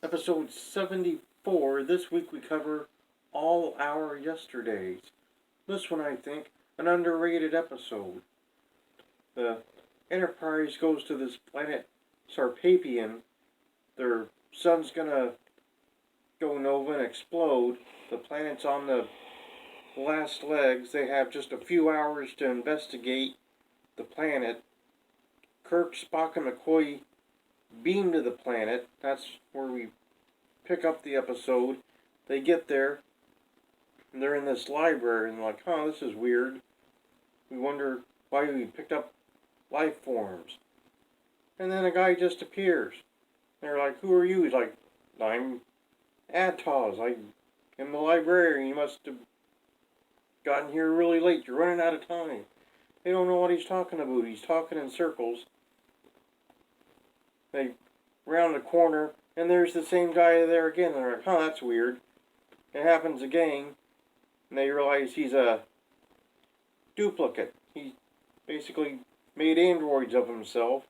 Episode 74. This week we cover All Our Yesterdays. This one, I think, an underrated episode. The Enterprise goes to this planet Sarpapian. Their sun's gonna go nova and explode. The planet's on the last legs. They have just a few hours to investigate the planet. Kirk, Spock, and McCoy beam to the planet. That's where we pick up the episode. They get there, and they're in this library, and they're like, this is weird. We wonder why we picked up life forms. And then a guy just appears. They're like, who are you? He's like, I'm Atos. I am the librarian. You must have gotten here really late. You're running out of time. They don't know what he's talking about. He's talking in circles. They round the corner, and there's the same guy there again. They're like, that's weird. It happens again, and they realize he's a duplicate. He basically made androids of himself.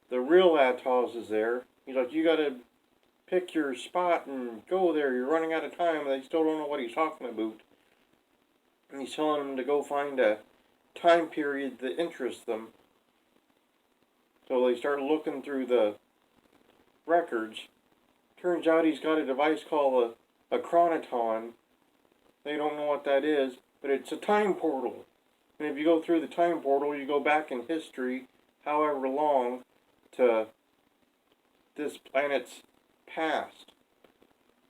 The real Atos is there. He's like, you gotta pick your spot and go there. You're running out of time. They still don't know what he's talking about. And he's telling them to go find a time period that interests them. So they start looking through the records. Turns out he's got a device called a chronoton. They don't know what that is, but it's a time portal. And if you go through the time portal, you go back in history, however long, to this planet's past.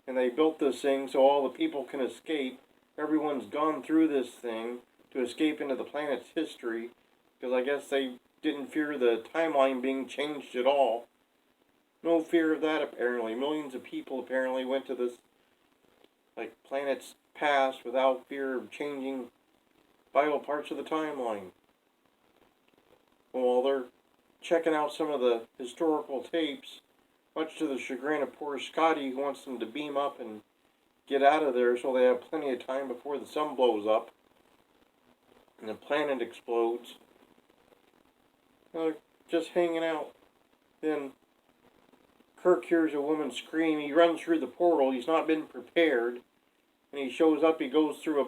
And they built this thing so all the people can escape. Everyone's gone through this thing to escape into the planet's history, because I guess they didn't fear the timeline being changed at all. No fear of that, apparently. Millions of people apparently went to this planet's past without fear of changing vital parts of the timeline. While they're checking out some of the historical tapes, much to the chagrin of poor Scotty, who wants them to beam up and get out of there so they have plenty of time before the sun blows up and the planet explodes. They're just hanging out. Then Kirk hears a woman scream. He runs through the portal. He's not been prepared. And he shows up. He goes through a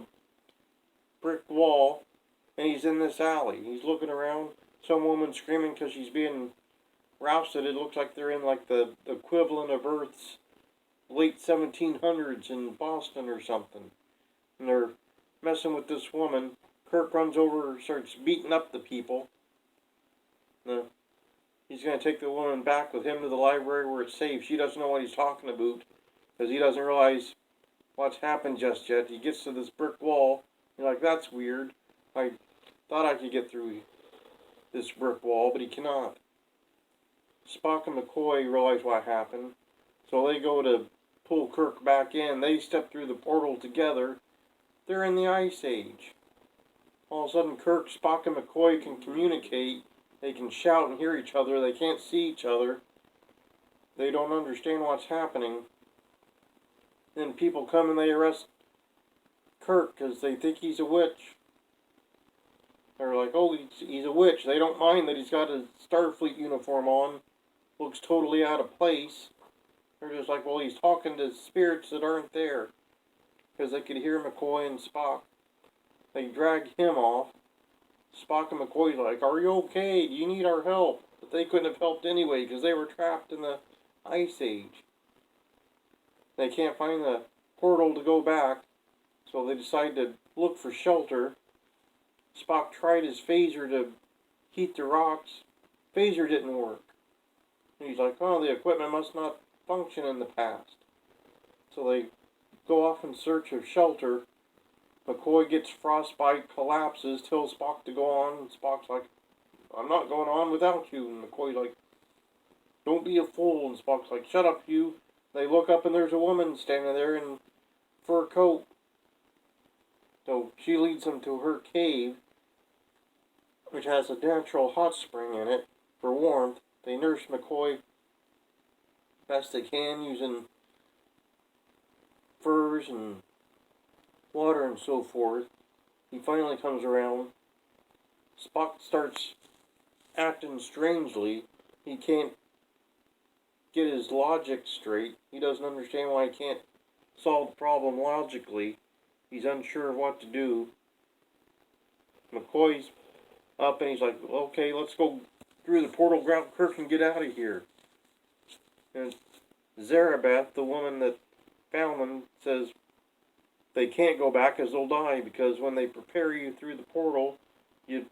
brick wall. And he's in this alley. He's looking around. Some woman screaming because she's being rousted. It looks like they're in the equivalent of Earth's late 1700s in Boston or something. And they're messing with this woman. Kirk runs over and starts beating up the people. He's going to take the woman back with him to the library where it's safe. She doesn't know what he's talking about because he doesn't realize what's happened just yet. He gets to this brick wall. You're like, that's weird. I thought I could get through this brick wall, but he cannot. Spock and McCoy realize what happened, so they go to pull Kirk back in. They step through the portal together. They're in the Ice Age. All of a sudden, Kirk, Spock, and McCoy can communicate. They can shout and hear each other. They can't see each other. They don't understand what's happening. Then people come and they arrest Kirk because they think he's a witch. They're like, he's a witch. They don't mind that he's got a Starfleet uniform on. Looks totally out of place. They're just like, he's talking to spirits that aren't there. Because they could hear McCoy and Spock. They drag him off. Spock and McCoy's like, are you okay? Do you need our help? But they couldn't have helped anyway because they were trapped in the Ice Age. They can't find the portal to go back, so they decide to look for shelter. Spock tried his phaser to heat the rocks. Phaser didn't work. And he's like, the equipment must not function in the past. So they go off in search of shelter. McCoy gets frostbite, collapses, tells Spock to go on, and Spock's like, I'm not going on without you. And McCoy's like, don't be a fool. And Spock's like, shut up, you. They look up and there's a woman standing there in a fur coat. So she leads them to her cave, which has a natural hot spring in it for warmth. They nurse McCoy best they can using furs and water and so forth. He finally comes around. Spock starts acting strangely. He can't get his logic straight. He doesn't understand why he can't solve the problem logically. He's unsure of what to do. McCoy's up and he's like, okay, let's go through the portal, grab Kirk, and get out of here. And Zarabeth, the woman that found them, says they can't go back because they'll die, because when they prepare you through the portal, you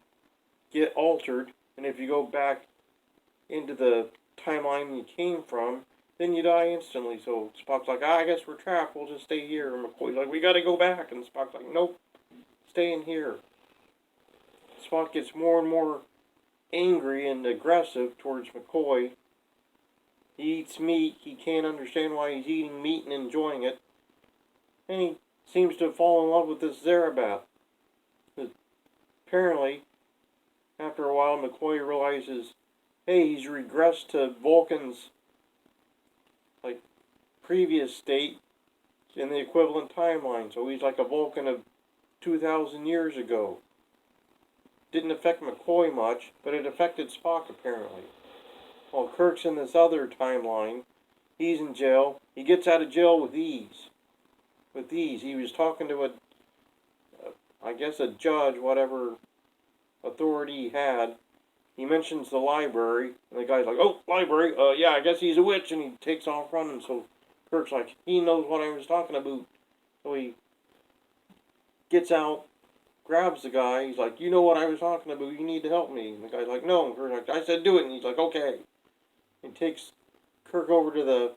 get altered, and if you go back into the timeline you came from, then you die instantly. So Spock's like, I guess we're trapped, we'll just stay here. And McCoy's like, we gotta go back. And Spock's like, nope, stay in here. Spock gets more and more angry and aggressive towards McCoy. He eats meat. He can't understand why he's eating meat and enjoying it. And he seems to fall in love with this Zarabeth. Apparently, after a while, McCoy realizes, hey, he's regressed to Vulcan's previous state in the equivalent timeline. So he's like a Vulcan of 2,000 years ago. Didn't affect McCoy much, but it affected Spock apparently. While Kirk's in this other timeline, he's in jail. He gets out of jail with ease. He was talking to a judge, whatever authority he had. He mentions the library, and the guy's like, oh, library, yeah, I guess he's a witch, and he takes off running. So Kirk's like, he knows what I was talking about. So he gets out, grabs the guy. He's like, you know what I was talking about, you need to help me. And the guy's like, no. And Kirk's like, I said do it. And he's like, okay. He takes Kirk over to the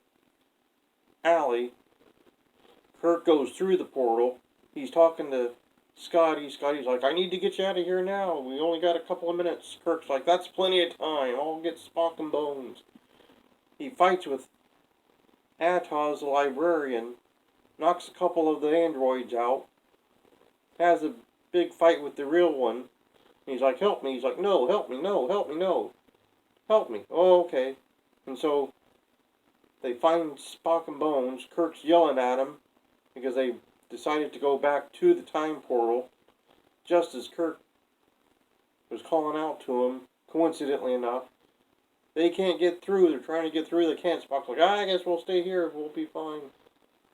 alley. Kirk goes through the portal. He's talking to Scotty. Scotty's like, I need to get you out of here now. We only got a couple of minutes. Kirk's like, that's plenty of time. I'll get Spock and Bones. He fights with Ataz, the librarian, knocks a couple of the androids out, has a big fight with the real one. He's like, help me. He's like, no, help me, no, help me, no. Help me. Oh, okay. And so they find Spock and Bones. Kirk's yelling at him because they decided to go back to the time portal. Just as Kirk was calling out to him, coincidentally enough, they can't get through. They're trying to get through. They can't. Spock's like, I guess we'll stay here. We'll be fine.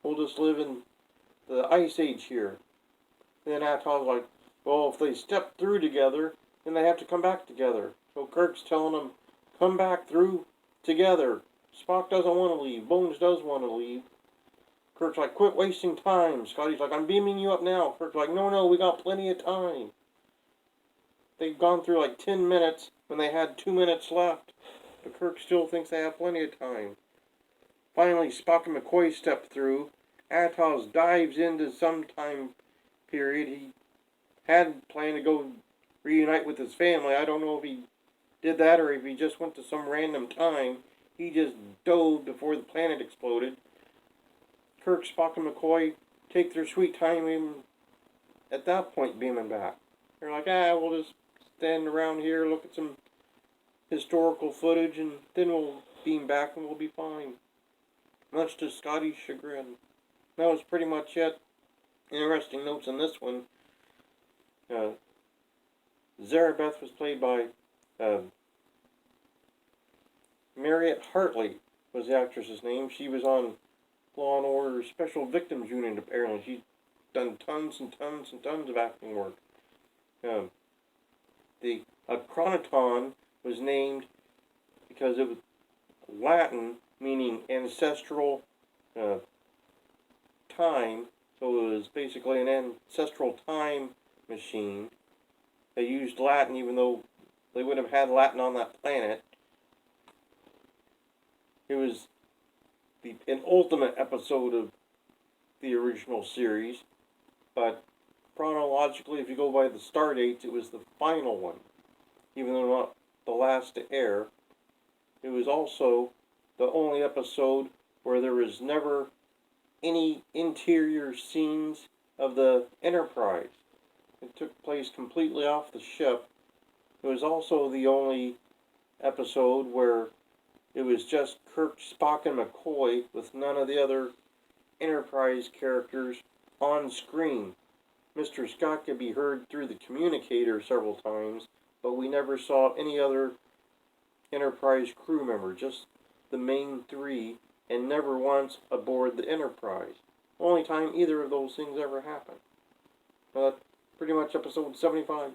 We'll just live in the Ice Age here. And then Atol's like, well, if they step through together, then they have to come back together. So Kirk's telling them, come back through together. Spock doesn't want to leave. Bones does want to leave. Kirk's like, quit wasting time. Scotty's like, I'm beaming you up now. Kirk's like, no, we got plenty of time. They've gone through like 10 minutes when they had 2 minutes left. But Kirk still thinks they have plenty of time. Finally, Spock and McCoy step through. Atos dives into some time period. He had planned to go reunite with his family. I don't know if he did that or if he just went to some random time. He just dove before the planet exploded. Kirk, Spock, and McCoy take their sweet time even at that point beaming back. They're like, we'll just stand around here, look at some historical footage, and then we'll beam back and we'll be fine. Much to Scotty's chagrin. That was pretty much it. Interesting notes on this one. Zarabeth was played by Marriott Hartley was the actress's name. She was on Law and Order Special Victims Unit, apparently. She's done tons and tons and tons of acting work. The Chronoton was named because it was Latin, meaning ancestral time. So it was basically an ancestral time machine. They used Latin even though they wouldn't have had Latin on that planet. It was the penultimate episode of the original series, but chronologically, if you go by the star dates, it was the final one, even though not the last to air. It was also the only episode where there was never any interior scenes of the Enterprise. It took place completely off the ship. It was also the only episode where it was just Kirk, Spock, and McCoy with none of the other Enterprise characters on screen. Mr. Scott could be heard through the communicator several times, but we never saw any other Enterprise crew member, just the main three and never once aboard the Enterprise. Only time either of those things ever happened. Well, that's pretty much episode 75.